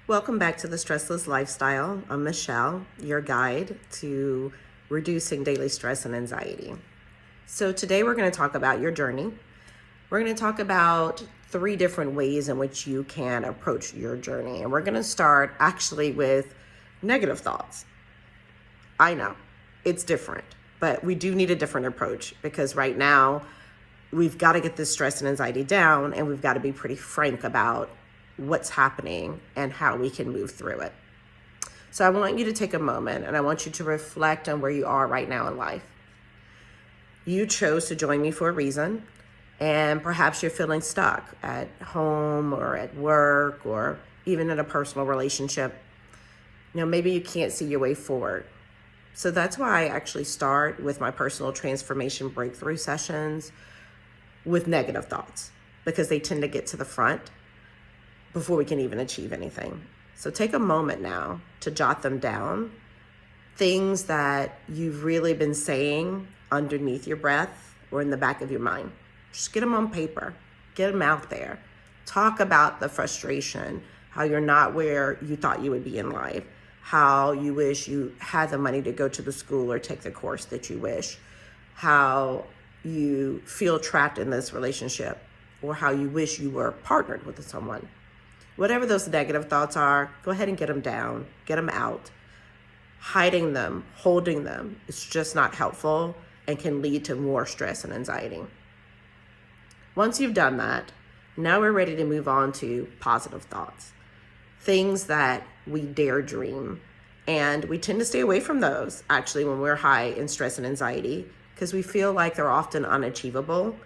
Welcome back to the Stressless Lifestyle. I'm Michelle, your guide to reducing daily stress and anxiety. So today we're going to talk about your journey. We're going to talk about 3 different ways in which you can approach your journey. And we're going to start actually with negative thoughts. I know it's different, but we do need a different approach because right now we've got to get this stress and anxiety down, and we've got to be pretty frank about what's happening and how we can move through it. So I want you to take a moment and I want you to reflect on where you are right now in life. You chose to join me for a reason, and perhaps you're feeling stuck at home or at work or even in a personal relationship. Maybe you can't see your way forward. So that's why I actually start with my personal transformation breakthrough sessions with negative thoughts, because they tend to get to the front before we can even achieve anything. So take a moment now to jot them down. Things that you've really been saying underneath your breath or in the back of your mind. Just get them on paper, get them out there. Talk about the frustration, how you're not where you thought you would be in life, how you wish you had the money to go to the school or take the course that you wish, how you feel trapped in this relationship, or how you wish you were partnered with someone. Whatever those negative thoughts are, go ahead and get them down, get them out. Hiding them, holding them, it's just not helpful and can lead to more stress and anxiety. Once you've done that, now we're ready to move on to positive thoughts. Things that we dare dream. And we tend to stay away from those actually when we're high in stress and anxiety because we feel like they're often unachievable.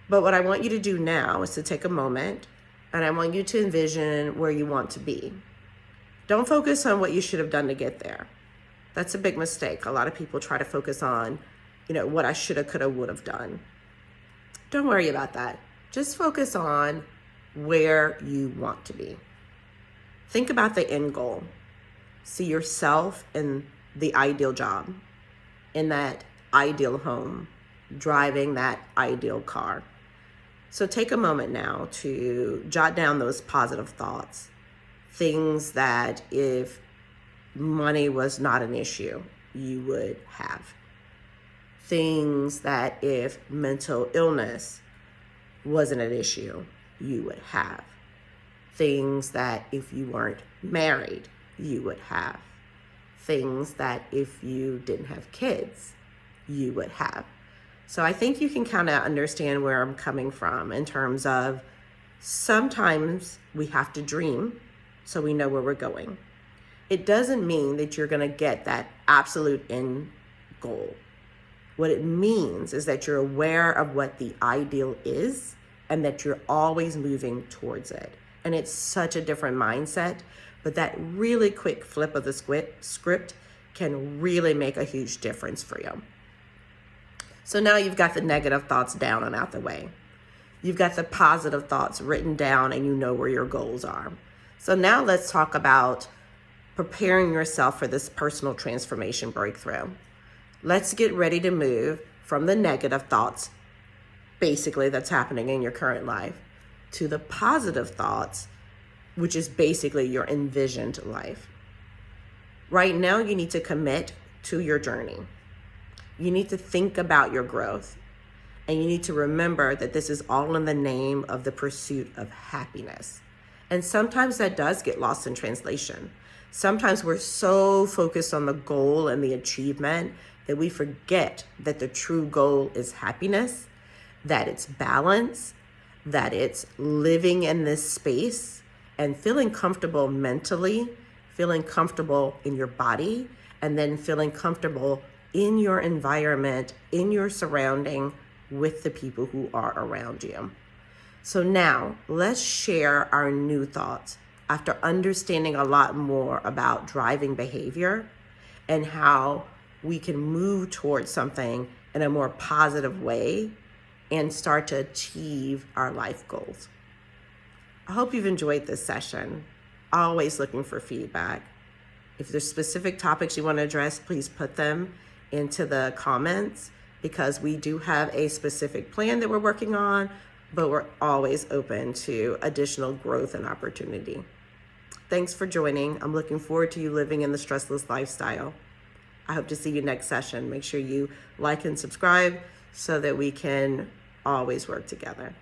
But what I want you to do now is to take a moment, and I want you to envision where you want to be. Don't focus on what you should have done to get there. That's a big mistake. A lot of people try to focus on, what I should have, could have, would have done. Don't worry about that. Just focus on where you want to be. Think about the end goal. See yourself in the ideal job, in that ideal home, driving that ideal car. So take a moment now to jot down those positive thoughts. Things that if money was not an issue, you would have. Things that if mental illness wasn't an issue, you would have. Things that if you weren't married, you would have. Things that if you didn't have kids, you would have. So I think you can kind of understand where I'm coming from in terms of sometimes we have to dream so we know where we're going. It doesn't mean that you're going to get that absolute end goal. What it means is that you're aware of what the ideal is and that you're always moving towards it. And it's such a different mindset, but that really quick flip of the script can really make a huge difference for you. So now you've got the negative thoughts down and out the way. You've got the positive thoughts written down and you know where your goals are. So now let's talk about preparing yourself for this personal transformation breakthrough. Let's get ready to move from the negative thoughts, basically that's happening in your current life, to the positive thoughts, which is basically your envisioned life. Right now, you need to commit to your journey. You need to think about your growth, and you need to remember that this is all in the name of the pursuit of happiness. And sometimes that does get lost in translation. Sometimes we're so focused on the goal and the achievement that we forget that the true goal is happiness, that it's balance, that it's living in this space and feeling comfortable mentally, feeling comfortable in your body, and then feeling comfortable in your environment, in your surrounding, with the people who are around you. So now let's share our new thoughts after understanding a lot more about driving behavior and how we can move towards something in a more positive way and start to achieve our life goals. I hope you've enjoyed this session. Always looking for feedback. If there's specific topics you want to address, please put them into the comments because we do have a specific plan that we're working on, but we're always open to additional growth and opportunity. Thanks for joining. I'm looking forward to you living in the stressless lifestyle. I hope to see you next session. Make sure you like and subscribe so that we can always work together.